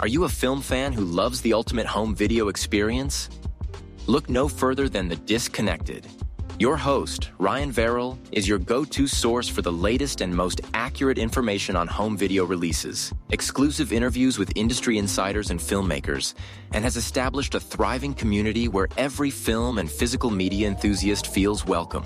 Are you a film fan who loves the ultimate home video experience? Look no further than The Disconnected. Your host, Ryan Verrill, is your go-to source for the latest and most accurate information on home video releases, exclusive interviews with industry insiders and filmmakers, and has established a thriving community where every film and physical media enthusiast feels welcome.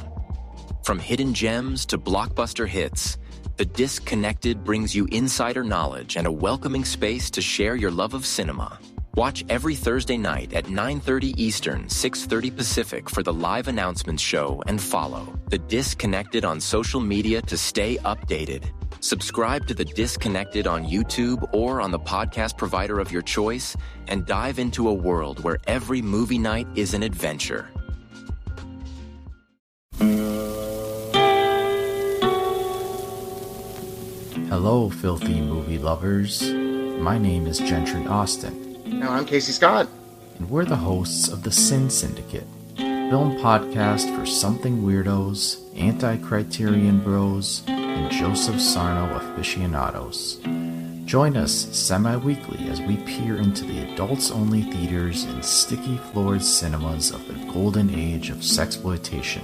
From hidden gems to blockbuster hits, The Disconnected brings you insider knowledge and a welcoming space to share your love of cinema. Watch every Thursday night at 9:30 Eastern, 6:30 Pacific for the live announcements show and follow The Disconnected on social media to stay updated. Subscribe to The Disconnected on YouTube or on the podcast provider of your choice and dive into a world where every movie night is an adventure. Hello, filthy movie lovers. My name is Gentry Austin. And I'm Casey Scott. And we're the hosts of the Sin Syndicate, film podcast for something weirdos, anti-criterion bros, and Joseph Sarno aficionados. Join us semi-weekly as we peer into the adults-only theaters and sticky-floored cinemas of the golden age of sexploitation,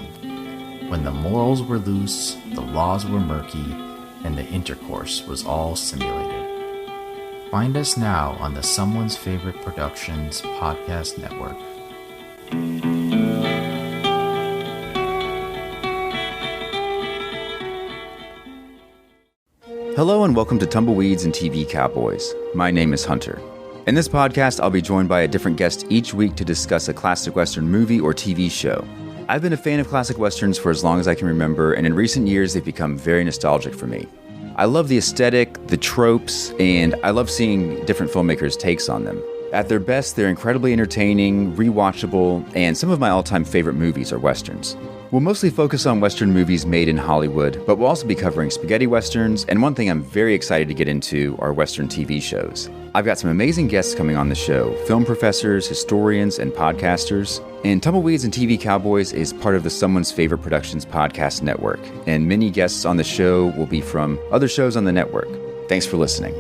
when the morals were loose, the laws were murky, and the intercourse was all simulated. Find us now on the Someone's Favorite Productions podcast network. Hello and welcome to Tumbleweeds and TV Cowboys. My name is Hunter. In this podcast, I'll be joined by a different guest each week to discuss a classic Western movie or TV show. I've been a fan of classic Westerns for as long as I can remember, and in recent years, they've become very nostalgic for me. I love the aesthetic, the tropes, and I love seeing different filmmakers' takes on them. At their best, they're incredibly entertaining, rewatchable, and some of my all-time favorite movies are Westerns. We'll mostly focus on Western movies made in Hollywood, but we'll also be covering spaghetti Westerns, and one thing I'm very excited to get into are Western TV shows. I've got some amazing guests coming on the show, film professors, historians, and podcasters. And Tumbleweeds and TV Cowboys is part of the Someone's Favorite Productions podcast network, and many guests on the show will be from other shows on the network. Thanks for listening.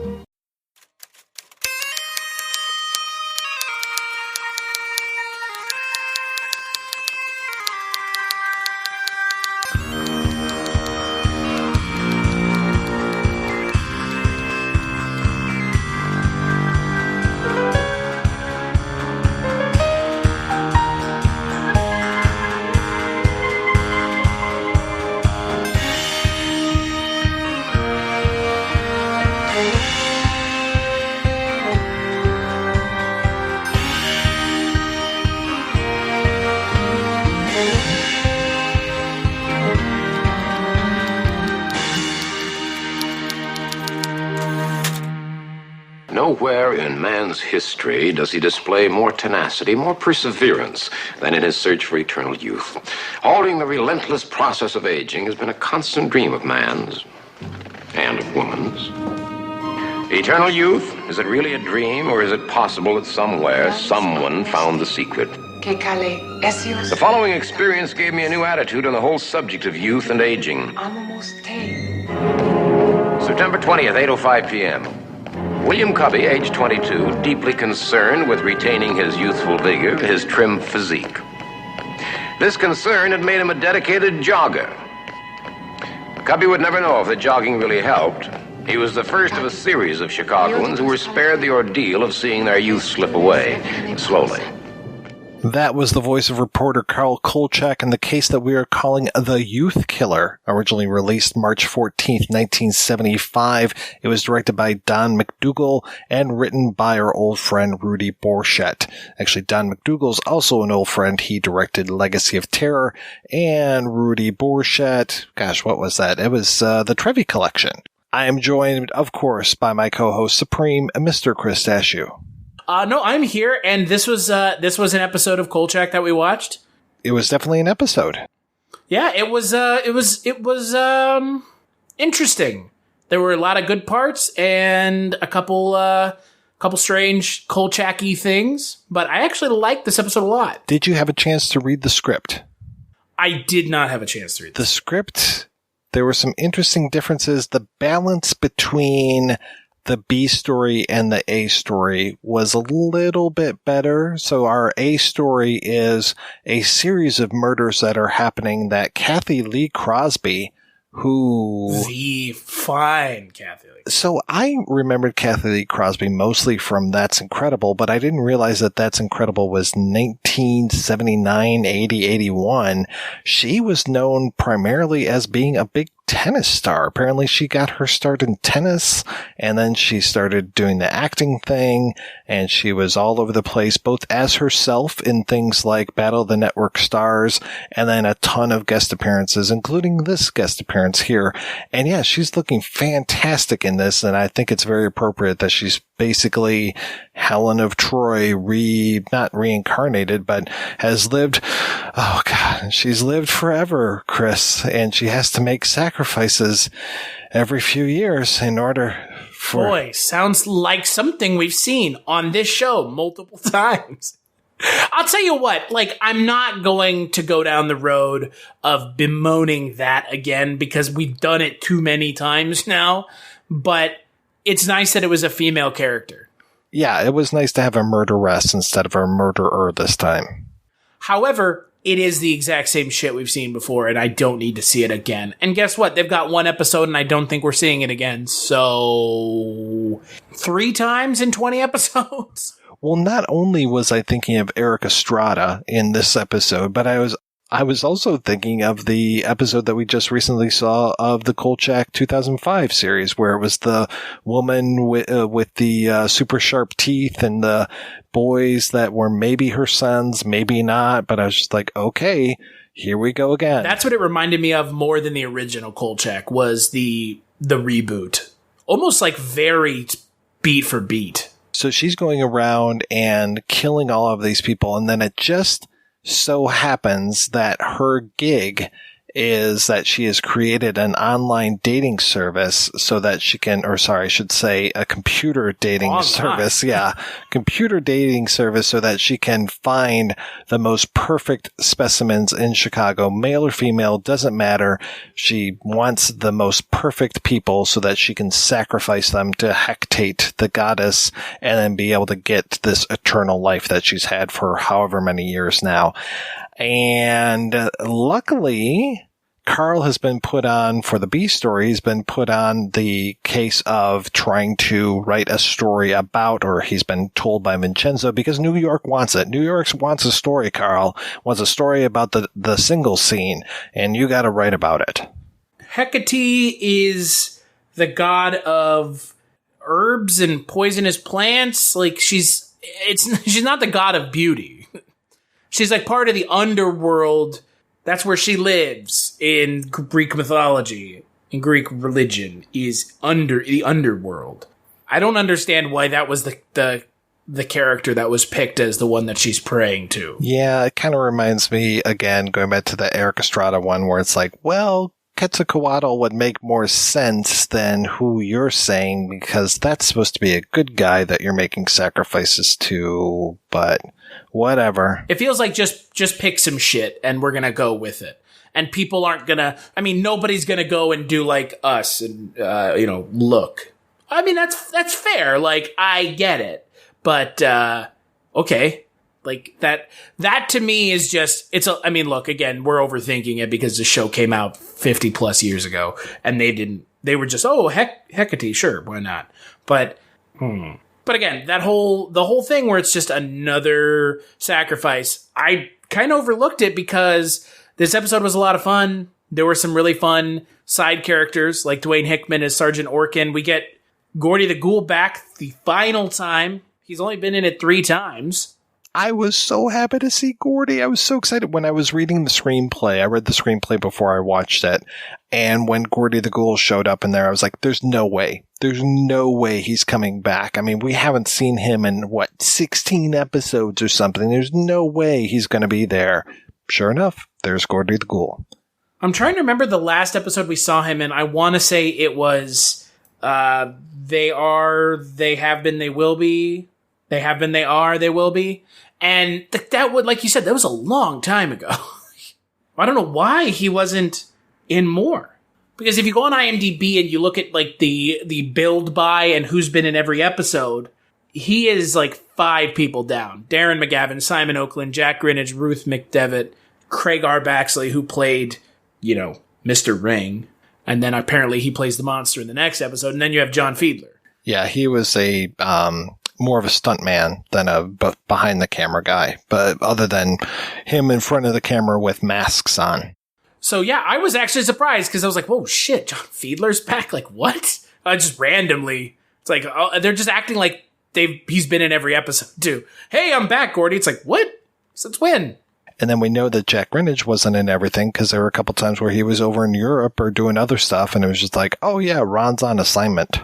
Nowhere in man's history does he display more tenacity, more perseverance than in his search for eternal youth. Halting the relentless process of aging has been a constant dream of man's and of woman's. Eternal youth, is it really a dream, or is it possible that somewhere someone found the secret? The following experience gave me a new attitude on the whole subject of youth and aging. September 20th, 8:05 p.m. William Cubby, age 22, deeply concerned with retaining his youthful vigor, his trim physique. This concern had made him a dedicated jogger. Cubby would never know if the jogging really helped. He was the first of a series of Chicagoans who were spared the ordeal of seeing their youth slip away slowly. That was the voice of reporter Carl Kolchak in the case that we are calling The Youth Killer, originally released March 14th, 1975. It was directed by Don McDougall and written by our old friend Rudy Borchet. Actually, Don McDougall's also an old friend. He directed Legacy of Terror, and Rudy Borchet, gosh, what was that? It was the Trevi Collection. I am joined, of course, by my co-host Supreme, Mr. Chris Dashew. No, I'm here, and this was an episode of Kolchak that we watched. It was definitely an episode. Yeah, it was interesting. There were a lot of good parts and a couple strange Kolchak-y things, but I actually liked this episode a lot. Did you have a chance to read the script? I did not have a chance to read the script. There were some interesting differences. The balance between the B story and the A story was a little bit better. So our A story is a series of murders that are happening that Cathy Lee Crosby, who... The fine Cathy Lee. So I remembered Cathy Lee Crosby mostly from That's Incredible, but I didn't realize that That's Incredible was 1979, 80, 81. She was known primarily as being a big tennis star. Apparently she got her start in tennis, and then she started doing the acting thing, and she was all over the place, both as herself in things like Battle of the Network Stars, and then a ton of guest appearances, including this guest appearance here. And yeah, she's looking fantastic in this, and I think it's very appropriate that she's basically Helen of Troy not reincarnated, but has lived, oh God, she's lived forever, Chris, and she has to make sacrifices every few years in order for... Boy, sounds like something we've seen on this show multiple times. I'll tell you what, like, I'm not going to go down the road of bemoaning that again because we've done it too many times now, but it's nice that it was a female character. Yeah, it was nice to have a murderess instead of a murderer this time. However, it is the exact same shit we've seen before, and I don't need to see it again. And guess what? They've got one episode, and I don't think we're seeing it again. So, 3 times in 20 episodes? Well, not only was I thinking of Eric Estrada in this episode, but I was also thinking of the episode that we just recently saw of the Kolchak 2005 series, where it was the woman with the super sharp teeth and the boys that were maybe her sons, maybe not. But I was just like, okay, here we go again. That's what it reminded me of more than the original Kolchak, was the reboot. Almost like very beat for beat. So she's going around and killing all of these people, and then it just so happens that her gig is that she has created an online dating service so that she can, or sorry, I should say a computer dating service. Yeah. Computer dating service so that she can find the most perfect specimens in Chicago, male or female, doesn't matter. She wants the most perfect people so that she can sacrifice them to Hecate, the goddess, and then be able to get this eternal life that she's had for however many years now. And luckily, Carl has been put on, for the B story, he's been put on the case of trying to write a story about, or he's been told by Vincenzo, because New York wants it. New York wants a story, Carl. Wants a story about the single scene, and you gotta write about it. Hecate is the god of herbs and poisonous plants. Like, she's not the god of beauty. She's like part of the underworld. That's where she lives in Greek mythology, in Greek religion, is under the underworld. I don't understand why that was the character that was picked as the one that she's praying to. Yeah, it kind of reminds me, again, going back to the Eric Estrada one, where it's like, well, Quetzalcoatl would make more sense than who you're saying, because that's supposed to be a good guy that you're making sacrifices to, but whatever. It feels like just pick some shit and we're gonna go with it. And people aren't gonna, nobody's gonna go and do like us and, look. I mean, that's fair. Like, I get it. But, okay. Like, that to me is just, look, again, we're overthinking it because the show came out 50 plus years ago and they were just, Hecate, sure, why not? But again, the whole thing where it's just another sacrifice, I kind of overlooked it because this episode was a lot of fun. There were some really fun side characters like Dwayne Hickman as Sergeant Orkin. We get Gordy the Ghoul back the final time. He's only been in it 3 times. I was so happy to see Gordy. I was so excited when I was reading the screenplay. I read the screenplay before I watched it. And when Gordy the Ghoul showed up in there, I was like, there's no way. There's no way he's coming back. I mean, we haven't seen him in, 16 episodes or something. There's no way he's going to be there. Sure enough, there's Gordy the Ghoul. I'm trying to remember the last episode we saw him in. I want to say it was, they are, they have been, they will be. They have been, they are, they will be. And that would, like you said, that was a long time ago. I don't know why he wasn't in more. Because if you go on IMDb and you look at like the build by and who's been in every episode, he is like 5 people down. Darren McGavin, Simon Oakland, Jack Grinnage, Ruth McDevitt, Craig R. Baxley, who played, Mr. Ring. And then apparently he plays the monster in the next episode. And then you have John Fiedler. Yeah, he was a more of a stuntman than a behind the camera guy. But other than him in front of the camera with masks on. So yeah, I was actually surprised because I was like, whoa, shit, John Fiedler's back? Like, what? Just randomly. It's like, they're just acting like he's been in every episode too. Hey, I'm back, Gordy. It's like, what? Since when? And then we know that Jack Grinnage wasn't in everything because there were a couple times where he was over in Europe or doing other stuff. And it was just like, oh yeah, Ron's on assignment.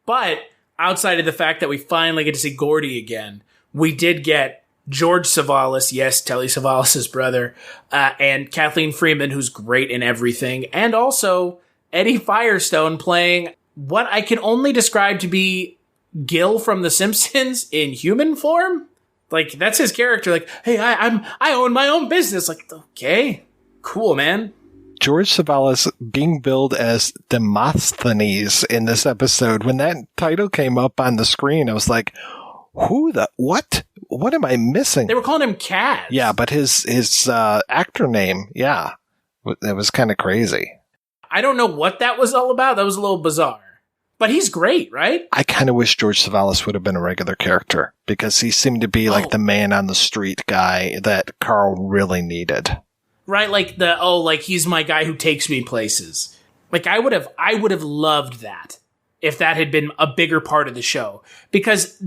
But outside of the fact that we finally get to see Gordy again, we did get George Savalas, yes, Telly Savalas' brother, and Kathleen Freeman, who's great in everything, and also Eddie Firestone playing what I can only describe to be Gil from The Simpsons in human form. Like, that's his character. Like, hey, I own my own business. Like, okay, cool, man. George Savalas being billed as Demosthenes in this episode. When that title came up on the screen, I was like, what? What am I missing? They were calling him Kaz. Yeah, but his actor name, yeah, it was kind of crazy. I don't know what that was all about. That was a little bizarre. But he's great, right? I kind of wish George Savalas would have been a regular character because he seemed to be like the man on the street guy that Carl really needed. Right, like he's my guy who takes me places. Like I would have loved that if that had been a bigger part of the show. Because,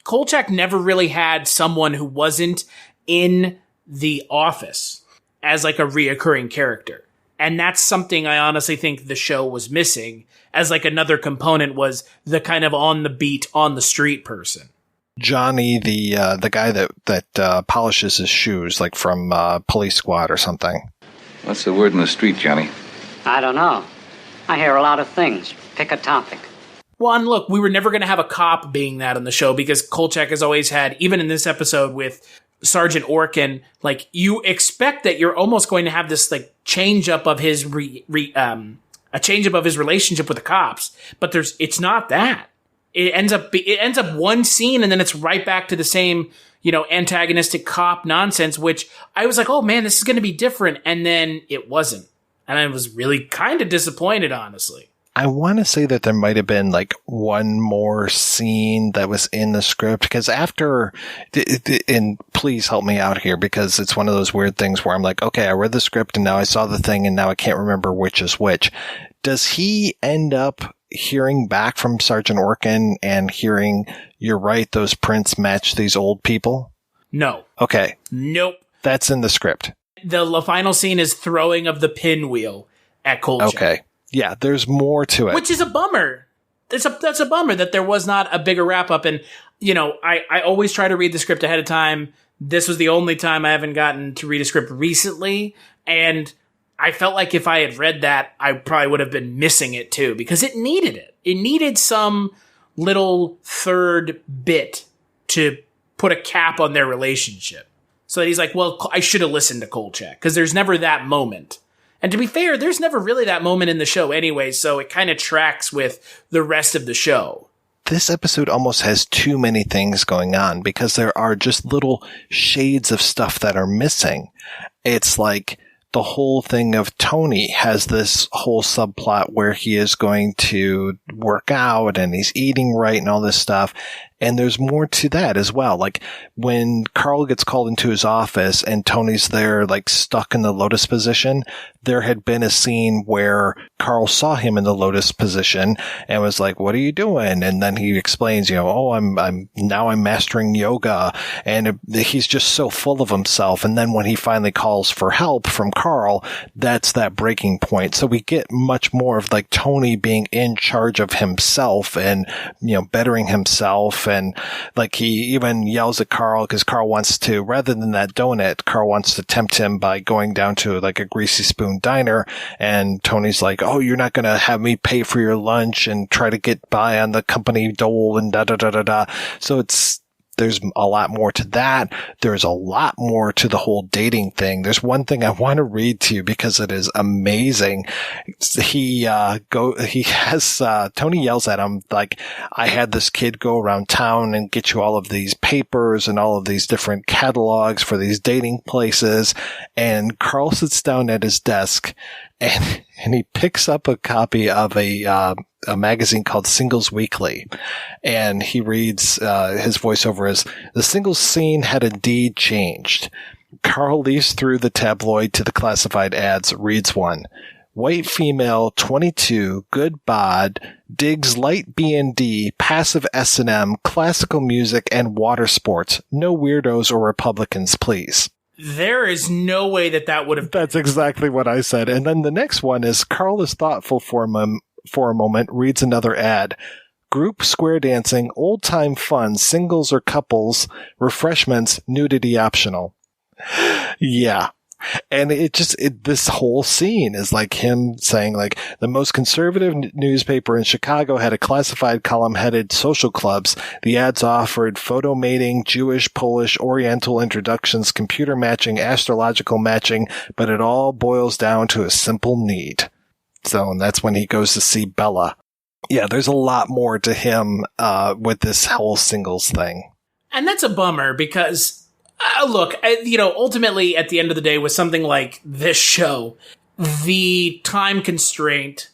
Kolchak never really had someone who wasn't in the office as like a reoccurring character. And that's something I honestly think the show was missing, as like another component was the kind of on the beat, on the street person. Johnny, the guy that polishes his shoes, like from Police Squad or something. What's the word in the street, Johnny? I don't know. I hear a lot of things. Pick a topic. Well, and look, we were never going to have a cop being that on the show because Kolchak has always had, even in this episode with Sergeant Orkin, like you expect that you're almost going to have this like change up of his a change up of his relationship with the cops, but it's not that. It ends up one scene and then it's right back to the same, antagonistic cop nonsense, which I was like, oh man, this is going to be different. And then it wasn't. And I was really kind of disappointed, honestly. I want to say that there might have been like one more scene that was in the script because after, and please help me out here because it's one of those weird things where I'm like, okay, I read the script and now I saw the thing and now I can't remember which is which. Does he end up hearing back from Sergeant Orkin and hearing, you're right, those prints match these old people? No. Okay. Nope. That's in the script. The final scene is throwing of the pinwheel at Kolchak. Okay. Yeah, there's more to it. Which is a bummer. That's a bummer that there was not a bigger wrap-up. And, I always try to read the script ahead of time. This was the only time I haven't gotten to read a script recently. And I felt like if I had read that, I probably would have been missing it too, because it needed it. It needed some little third bit to put a cap on their relationship. So that he's like, well, I should have listened to Kolchak, because there's never that moment. And to be fair, there's never really that moment in the show anyway, so it kind of tracks with the rest of the show. This episode almost has too many things going on because there are just little shades of stuff that are missing. It's like the whole thing of Tony has this whole subplot where he is going to work out and he's eating right and all this stuff. And there's more to that as well. Like when Carl gets called into his office and Tony's there, like stuck in the lotus position, there had been a scene where Carl saw him in the lotus position and was like, what are you doing? And then he explains, I'm mastering yoga. And he's just so full of himself. And then when he finally calls for help from Carl, that's that breaking point. So we get much more of like Tony being in charge of himself and, bettering himself. And like he even yells at Carl because Carl wants to, rather than that donut, Carl wants to tempt him by going down to like a Greasy Spoon diner. And Tony's like, oh, you're not going to have me pay for your lunch and try to get by on the company dole and da-da-da-da-da. So it's There's a lot more to that. There's a lot more to the whole dating thing. There's one thing I want to read to you because it is amazing. Tony yells at him like, I had this kid go around town and get you all of these papers and all of these different catalogs for these dating places. And Carl sits down at his desk and he picks up a copy of a magazine called Singles Weekly. And he reads, his voiceover is, the singles scene had indeed changed. Carl leaves through the tabloid to the classified ads, reads one. White female, 22, good bod, digs light B&D, passive S&M, classical music, and water sports. No weirdos or Republicans, please. There is no way that would have... That's exactly what I said. And then the next one is, Carl is thoughtful for a moment, reads another ad. Group square dancing, old-time fun, singles or couples, refreshments, nudity optional. Yeah. And this whole scene is like him saying like the most conservative newspaper in Chicago had a classified column headed social clubs. The ads offered photo mating, Jewish, Polish, Oriental introductions, computer matching, astrological matching, but it all boils down to a simple need. So, and that's when he goes to see Bella. Yeah, there's a lot more to him with this whole singles thing. And that's a bummer because... look, ultimately, at the end of the day, with something like this show, the time constraint...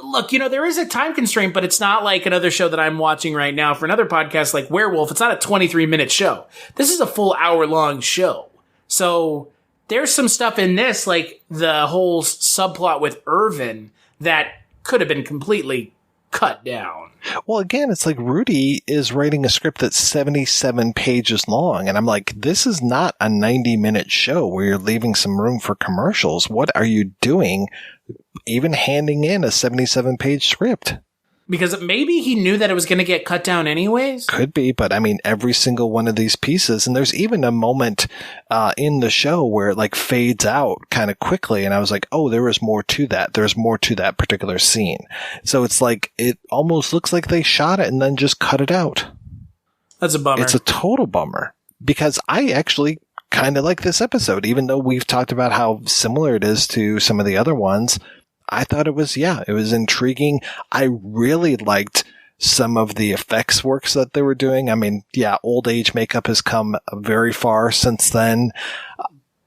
look, there is a time constraint, but it's not like another show that I'm watching right now for another podcast like Werewolf. It's not a 23-minute show. This is a full hour-long show. So there's some stuff in this, like the whole subplot with Irvin, that could have been completely cut down. Well, again, it's like Rudy is writing a script that's 77 pages long. And I'm like, this is not a 90-minute show where you're leaving some room for commercials. What are you doing even handing in a 77-page script? Because maybe he knew that it was going to get cut down anyways? Could be, but I mean, every single one of these pieces, and there's even a moment in the show where it like fades out kind of quickly, and I was like, oh, there was more to that. There's more to that particular scene. So it's like, it almost looks like they shot it and then just cut it out. That's a bummer. It's a total bummer, because I actually kind of like this episode, even though we've talked about how similar it is to some of the other ones. I thought it was intriguing. I really liked some of the effects works that they were doing. I mean, yeah, old age makeup has come very far since then.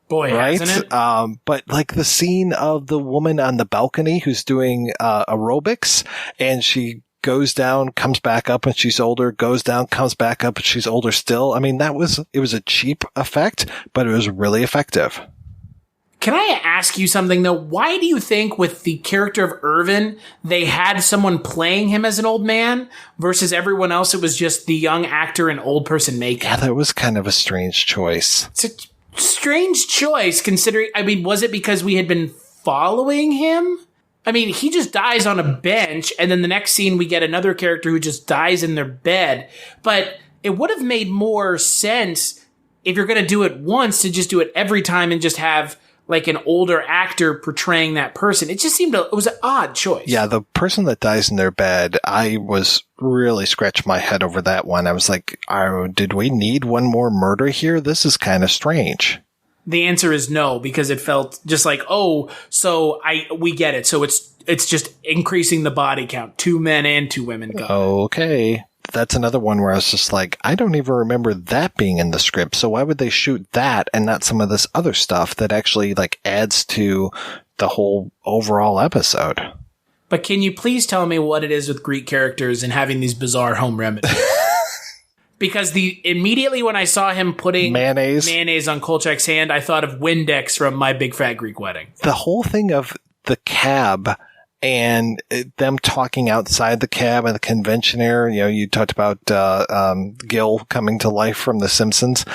Boy, right? Hasn't it? But like the scene of the woman on the balcony who's doing aerobics, and she goes down, comes back up, and she's older, goes down, comes back up, and she's older still. I mean, it was a cheap effect, but it was really effective. Can I ask you something, though? Why do you think with the character of Irvin, they had someone playing him as an old man versus everyone else, it was just the young actor and old person makeup? Yeah, that was kind of a strange choice. It's a strange choice, considering... I mean, was it because we had been following him? I mean, he just dies on a bench, and then the next scene we get another character who just dies in their bed. But it would have made more sense if you're going to do it once to just do it every time and just have... like an older actor portraying that person. It just it was an odd choice. Yeah, the person that dies in their bed, I was really scratching my head over that one. I was like, did we need one more murder here? This is kind of strange. The answer is no, because it felt just like, we get it. So it's just increasing the body count. 2 men and 2 women go. Okay. That's another one where I was just like, I don't even remember that being in the script. So why would they shoot that and not some of this other stuff that actually like adds to the whole overall episode? But can you please tell me what it is with Greek characters and having these bizarre home remedies? Because immediately when I saw him putting mayonnaise on Kolchak's hand, I thought of Windex from My Big Fat Greek Wedding. The whole thing of the cab and them talking outside the cab and the convention air. You talked about Gil coming to life from The Simpsons.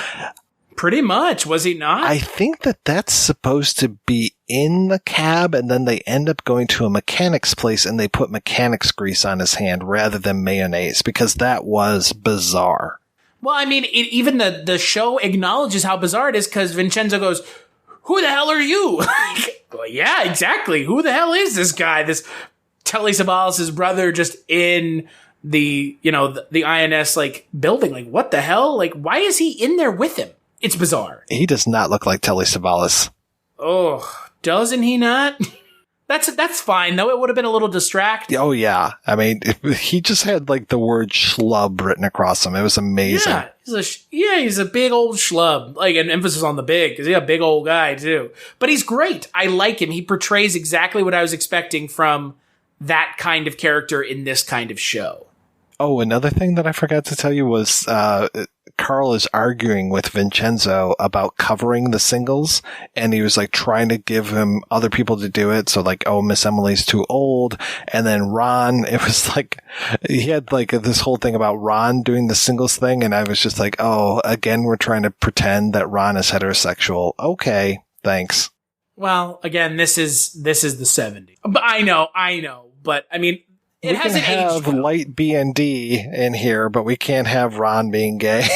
Pretty much, was he not? I think that's supposed to be in the cab, and then they end up going to a mechanic's place and they put mechanic's grease on his hand rather than mayonnaise, because that was bizarre. Well, I mean, even the show acknowledges how bizarre it is, because Vincenzo goes, who the hell are you? Well, yeah, exactly. Who the hell is this guy? This Telly Savalas' brother, just in the INS like building. Like, what the hell? Like, why is he in there with him? It's bizarre. He does not look like Telly Savalas. Oh, doesn't he not? That's fine, though. It would have been a little distracting. Oh, yeah. I mean, he just had, like, the word schlub written across him. It was amazing. Yeah, he's a big old schlub. Like, an emphasis on the big, because he's a big old guy, too. But he's great. I like him. He portrays exactly what I was expecting from that kind of character in this kind of show. Oh, another thing that I forgot to tell you was Carl is arguing with Vincenzo about covering the singles, and he was like trying to give him other people to do it. So like, oh, Miss Emily's too old. And then Ron, it was like, he had like this whole thing about Ron doing the singles thing. And I was just like, oh, again, we're trying to pretend that Ron is heterosexual. Okay, thanks. Well, again, this is the 70s. But I know. But I mean, it hasn't aged. We can have light B&D in here, but we can't have Ron being gay.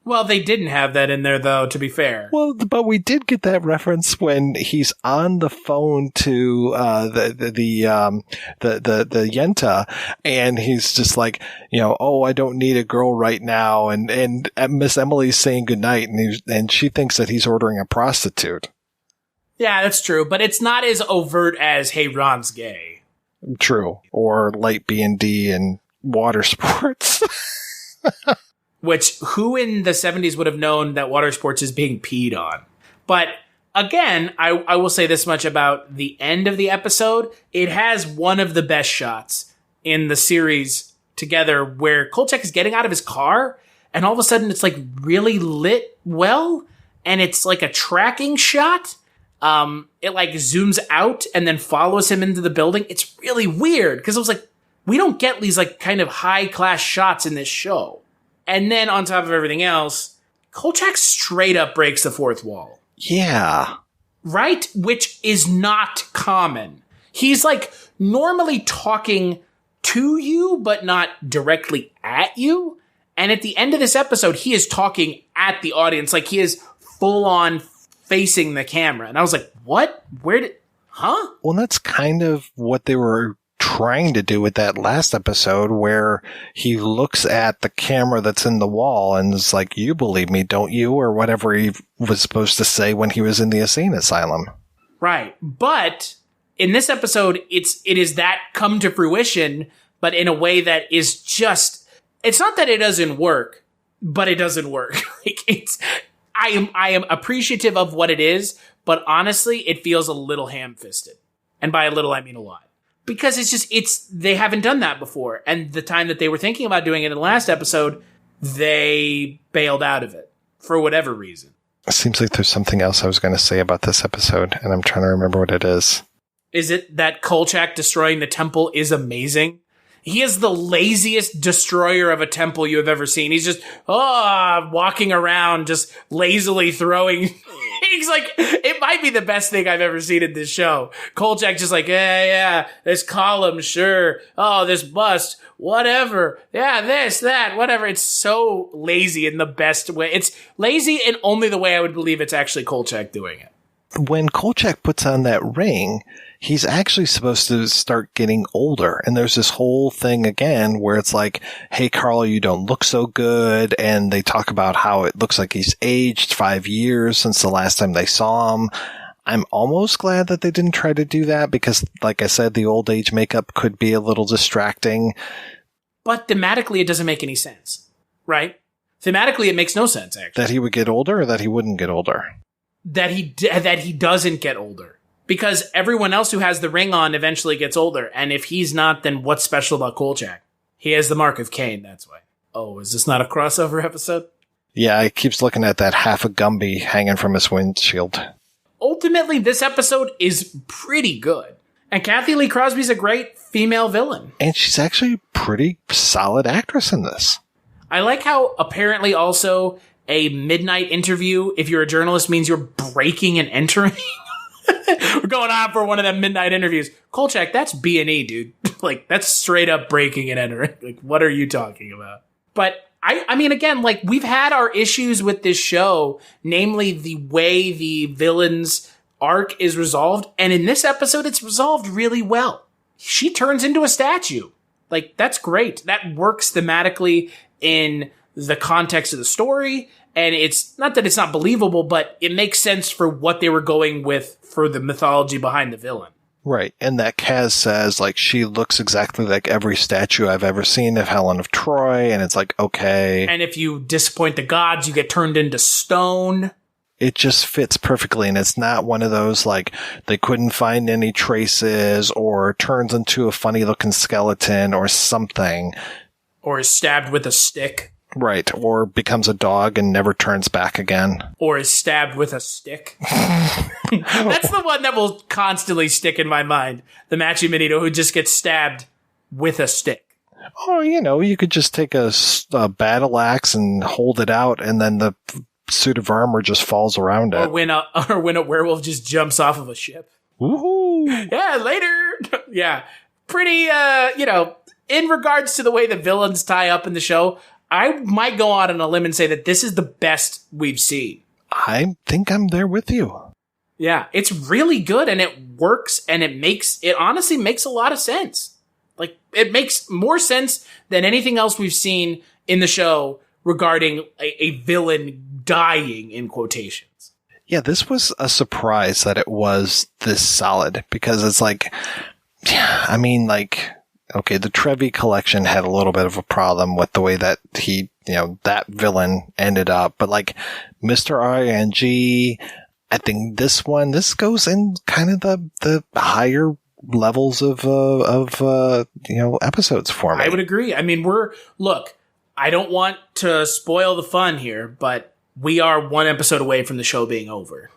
Well, they didn't have that in there, though, to be fair. Well, but we did get that reference when he's on the phone to the Yenta, and he's just like, oh, I don't need a girl right now, and Miss Emily's saying goodnight, and she thinks that he's ordering a prostitute. Yeah, that's true, but it's not as overt as, hey, Ron's gay. True. Or light B&D and water sports. Which, who in the 70s would have known that water sports is being peed on? But, again, I will say this much about the end of the episode. It has one of the best shots in the series together where Kolchak is getting out of his car, and all of a sudden it's, like, really lit well, and it's, like, a tracking shot. It, like, zooms out and then follows him into the building. It's really weird, because it was like, we don't get these, like, kind of high-class shots in this show. And then on top of everything else, Kolchak straight up breaks the fourth wall. Yeah. Right? Which is not common. He's like normally talking to you, but not directly at you. And at the end of this episode, he is talking at the audience. Like he is full on facing the camera. And I was like, what? Huh? Well, that's kind of what they were trying to do with that last episode where he looks at the camera that's in the wall and is like, you believe me, don't you? Or whatever he was supposed to say when he was in the insane asylum. Right. But in this episode, it is that come to fruition, but in a way that is just, it's not that it doesn't work, but it doesn't work. Like I am appreciative of what it is, but honestly, it feels a little ham-fisted. And by a little, I mean a lot. Because they haven't done that before. And the time that they were thinking about doing it in the last episode, they bailed out of it for whatever reason. It seems like there's something else I was going to say about this episode, and I'm trying to remember what it is. Is it that Kolchak destroying the temple is amazing? He is the laziest destroyer of a temple you have ever seen. He's just, walking around, just lazily throwing things. Like, it might be the best thing I've ever seen in this show. Kolchak just like, yeah, this column, sure. Oh, this bust, whatever. Yeah, this, that, whatever. It's so lazy in the best way. It's lazy in only the way I would believe it's actually Kolchak doing it. When Kolchak puts on that ring, he's actually supposed to start getting older. And there's this whole thing again where it's like, hey, Carl, you don't look so good. And they talk about how it looks like he's aged 5 years since the last time they saw him. I'm almost glad that they didn't try to do that because, like I said, the old age makeup could be a little distracting. But thematically, it doesn't make any sense, right? Thematically, it makes no sense, actually. That he would get older or that he wouldn't get older? That he doesn't get older. Because everyone else who has the ring on eventually gets older. And if he's not, then what's special about Kolchak? He has the mark of Cain, that's why. Oh, is this not a crossover episode? Yeah, he keeps looking at that half a Gumby hanging from his windshield. Ultimately, this episode is pretty good. And Cathy Lee Crosby's a great female villain. And she's actually a pretty solid actress in this. I like how apparently also a midnight interview, if you're a journalist, means you're breaking and entering. We're going on for one of them midnight interviews. Kolchak, that's B&E, dude. Like, that's straight up breaking and entering. Like, what are you talking about? But, I mean, again, like, we've had our issues with this show, namely the way the villain's arc is resolved. And in this episode, it's resolved really well. She turns into a statue. Like, that's great. That works thematically in the context of the story. And it's not that it's not believable, but it makes sense for what they were going with for the mythology behind the villain. Right. And that Kaz says, like, she looks exactly like every statue I've ever seen of Helen of Troy. And it's like, okay. And if you disappoint the gods, you get turned into stone. It just fits perfectly. And it's not one of those, like, they couldn't find any traces or turns into a funny looking skeleton or something. Or is stabbed with a stick. Right. Or becomes a dog and never turns back again. Or is stabbed with a stick. That's the one that will constantly stick in my mind. The Machi Manito who just gets stabbed with a stick. Oh, you know, you could just take a battle axe and hold it out, and then the suit of armor just falls around it. Or when a werewolf just jumps off of a ship. Woohoo! Yeah, later. Yeah. Pretty, in regards to the way the villains tie up in the show, I might go out on a limb and say that this is the best we've seen. I think I'm there with you. Yeah, it's really good and it works and it honestly makes a lot of sense. Like, it makes more sense than anything else we've seen in the show regarding a villain dying, in quotations. Yeah, this was a surprise that it was this solid because it's like, I mean, like, okay, the Trevi collection had a little bit of a problem with the way that that villain ended up. But like Mr. RNG, I think this goes in kind of the higher levels of episodes for me. I would agree. I mean, I don't want to spoil the fun here, but we are one episode away from the show being over.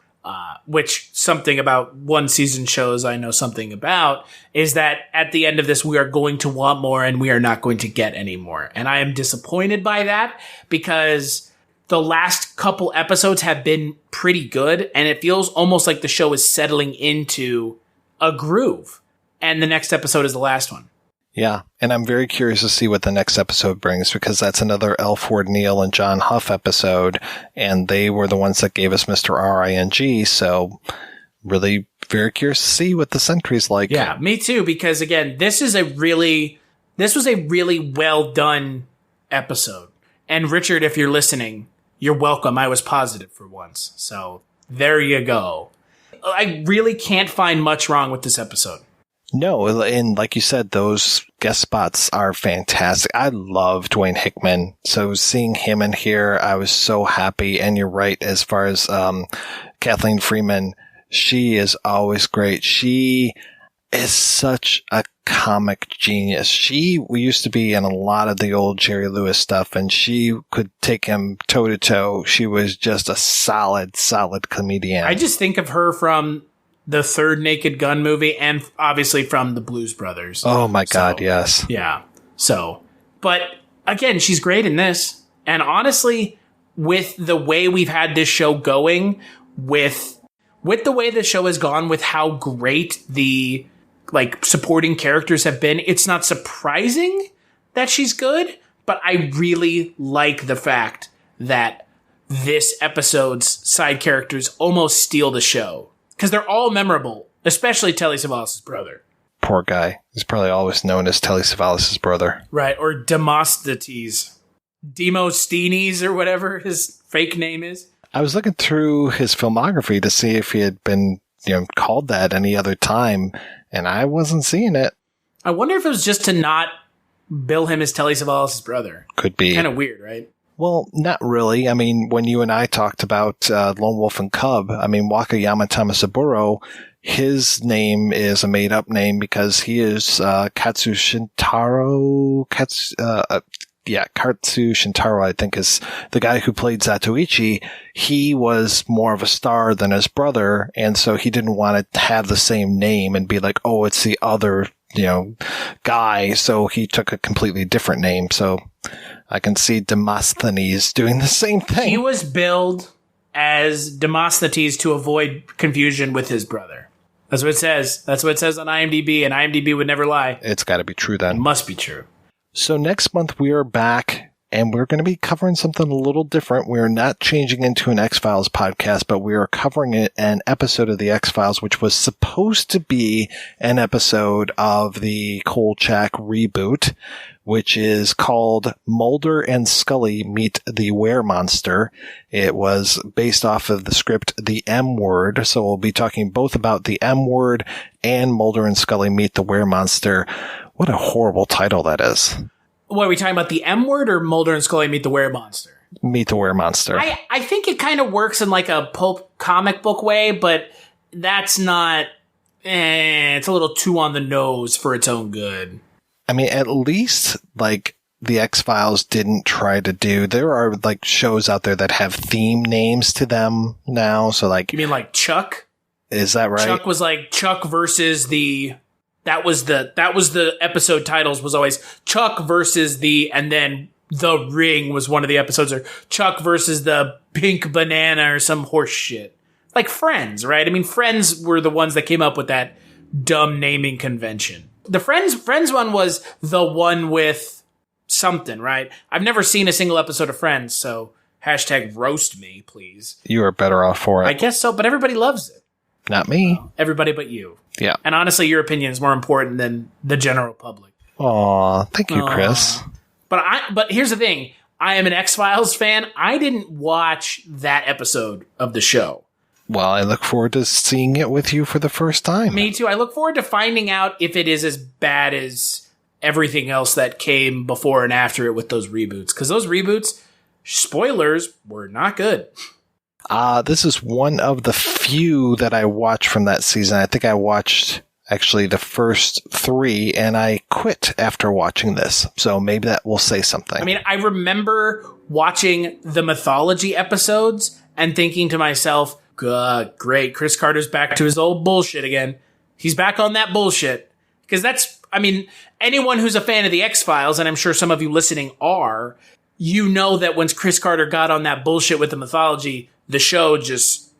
Which something about one season shows I know something about is that at the end of this, we are going to want more and we are not going to get any more. And I am disappointed by that because the last couple episodes have been pretty good and it feels almost like the show is settling into a groove. And the next episode is the last one. Yeah, and I'm very curious to see what the next episode brings because that's another L. Ford Neal and John Huff episode, and they were the ones that gave us Mr. RING, so really very curious to see what the Sentry's like. Yeah, me too, because again, this was a really well done episode. And Richard, if you're listening, you're welcome. I was positive for once. So there you go. I really can't find much wrong with this episode. No, and like you said, those guest spots are fantastic. I love Dwayne Hickman. So seeing him in here, I was so happy. And you're right, as far as Kathleen Freeman, she is always great. She is such a comic genius. We used to be in a lot of the old Jerry Lewis stuff, and she could take him toe to toe. She was just a solid comedian. I just think of her from the third Naked Gun movie and obviously from the Blues Brothers. Oh my God, yes. Yeah. So, but again, she's great in this. And honestly, with the way we've had this show going, with the way the show has gone, with how great the supporting characters have been, it's not surprising that she's good, but I really like the fact that this episode's side characters almost steal the show. Because they're all memorable, especially Telly Savalas' brother. Poor guy. He's probably always known as Telly Savalas' brother. Right, or Demosthenes. Demosthenes or whatever his fake name is. I was looking through his filmography to see if he had been called that any other time, and I wasn't seeing it. I wonder if it was just to not bill him as Telly Savalas' brother. Could be. Kind of weird, right? Well, not really. I mean, when you and I talked about Lone Wolf and Cub, I mean, Wakayama Tamasaburo, his name is a made-up name because he is Katsu Shintaro. Katsu Shintaro, I think, is the guy who played Zatoichi. He was more of a star than his brother, and so he didn't want to have the same name and be like, oh, it's the other, guy. So he took a completely different name. So I can see Demosthenes doing the same thing. He was billed as Demosthenes to avoid confusion with his brother. That's what it says. That's what it says on IMDb, and IMDb would never lie. It's got to be true then. It must be true. So next month we are back And we're going to be covering something a little different. We're not changing into an X-Files podcast, but we are covering an episode of the X-Files, which was supposed to be an episode of the Kolchak reboot, which is called Mulder and Scully Meet the Weremonster. It was based off of the script The M Word, so we'll be talking both about The M Word and Mulder and Scully Meet the Weremonster. What a horrible title that is. What, are we talking about The M Word or Mulder and Scully Meet the Weremonster? Meet the Weremonster. I think it kind of works in like a pulp comic book way, but that's not... it's a little too on the nose for its own good. I mean, at least, like, the X-Files didn't try to do... There are, like, shows out there that have theme names to them now, so, like... You mean like Chuck? Is that right? Chuck was like Chuck versus the... That was the episode titles was always Chuck versus the, and then The Ring was one of the episodes, or Chuck versus the Pink Banana or some horse shit. Like Friends, right? I mean, Friends were the ones that came up with that dumb naming convention. The Friends one was the one with something, right? I've never seen a single episode of Friends, so hashtag roast me, please. You are better off for it. I guess so, but everybody loves it. Not me. Everybody but you. Yeah. And honestly, your opinion is more important than the general public. Aw, thank you, Chris. But here's the thing. I am an X-Files fan. I didn't watch that episode of the show. Well, I look forward to seeing it with you for the first time. Me too. I look forward to finding out if it is as bad as everything else that came before and after it with those reboots. Because those reboots, spoilers, were not good. This is one of the few that I watched from that season. I think I watched actually the first 3 and I quit after watching this. So maybe that will say something. I mean, I remember watching the mythology episodes and thinking to myself, great, Chris Carter's back to his old bullshit again. He's back on that bullshit. Because that's, I mean, anyone who's a fan of the X-Files, and I'm sure some of you listening are, you know that once Chris Carter got on that bullshit with the mythology, the show just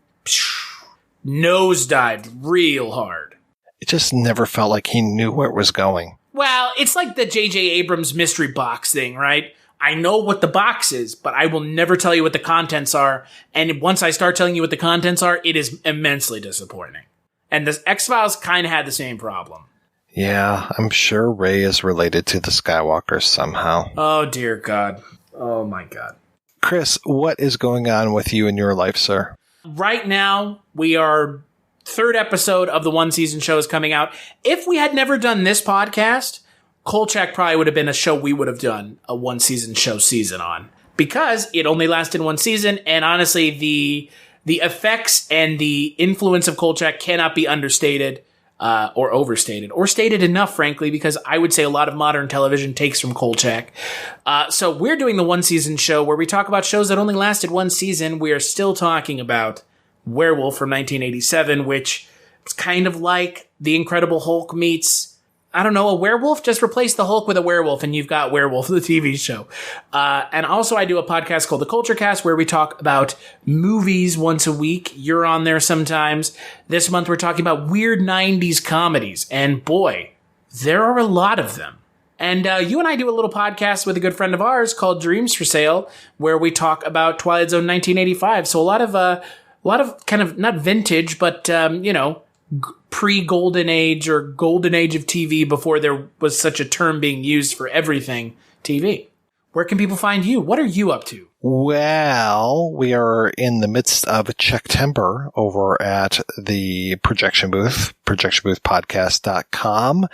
nosedived real hard. It just never felt like he knew where it was going. Well, it's like the J.J. Abrams mystery box thing, right? I know what the box is, but I will never tell you what the contents are. And once I start telling you what the contents are, it is immensely disappointing. And the X-Files kind of had the same problem. Yeah, I'm sure Rey is related to the Skywalkers somehow. Oh, dear God. Oh, my God. Chris, what is going on with you in your life, sir? Right now, we are... 3rd episode of the 1-season show is coming out. If we had never done this podcast, Kolchak probably would have been a show we would have done a 1-season show season on. Because it only lasted 1 season, and honestly, the effects and the influence of Kolchak cannot be understated or overstated. Or stated enough, frankly, because I would say a lot of modern television takes from Kolchak. So we're doing the 1-season show where we talk about shows that only lasted 1 season. We are still talking about Werewolf from 1987, which is kind of like The Incredible Hulk meets, I don't know, a werewolf. Just replace the Hulk with a werewolf and you've got Werewolf, the TV show. And also I do a podcast called The Culture Cast where we talk about movies once a week. You're on there sometimes. This month we're talking about weird 90s comedies. And boy, there are a lot of them. And you and I do a little podcast with a good friend of ours called Dreams for Sale where we talk about Twilight Zone 1985. So a lot of kind of not vintage, but, pre-Golden Age or Golden Age of TV before there was such a term being used for everything TV. Where can people find you? What are you up to? Well, we are in the midst of Checktember over at the projection booth, projectionboothpodcast.com.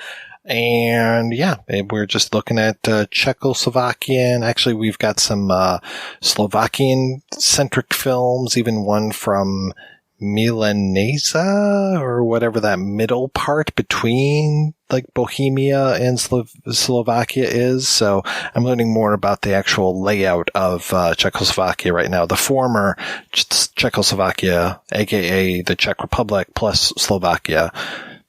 And yeah, we're just looking at Czechoslovakian. Actually, we've got some Slovakian-centric films, even one from Milanesa or whatever that middle part between like Bohemia and Slovakia is. So I'm learning more about the actual layout of Czechoslovakia right now. The former Czechoslovakia, aka the Czech Republic plus Slovakia,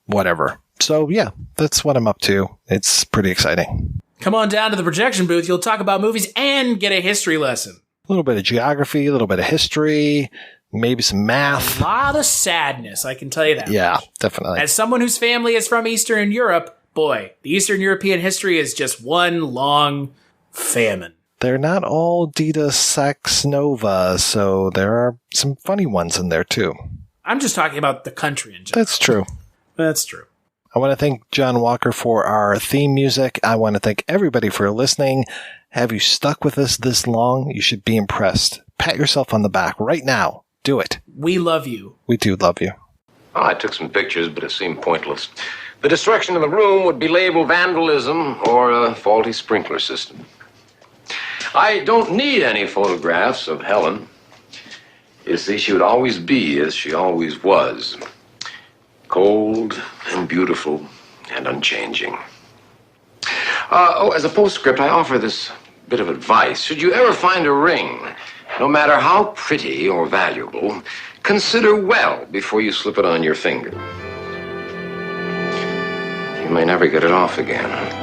whatever. So yeah, that's what I'm up to. It's pretty exciting. Come on down to the projection booth. You'll talk about movies and get a history lesson. A little bit of geography, a little bit of history, maybe some math. A lot of sadness, I can tell you that. Yeah, definitely. As someone whose family is from Eastern Europe, boy, the Eastern European history is just one long famine. they're not all Dita Sax Nova, so there are some funny ones in there too. I'm just talking about the country in general. That's true. That's true. I want to thank John Walker for our theme music. I want to thank everybody for listening. Have you stuck with us this long? You should be impressed. Pat yourself on the back right now. Do it. We love you. We do love you. Oh, I took some pictures, but it seemed pointless. The destruction of the room would be labeled vandalism or a faulty sprinkler system. I don't need any photographs of Helen. You see, she would always be as she always was. Cold and beautiful and unchanging. As a postscript, I offer this bit of advice. Should you ever find a ring, no matter how pretty or valuable, consider well before you slip it on your finger. You may never get it off again.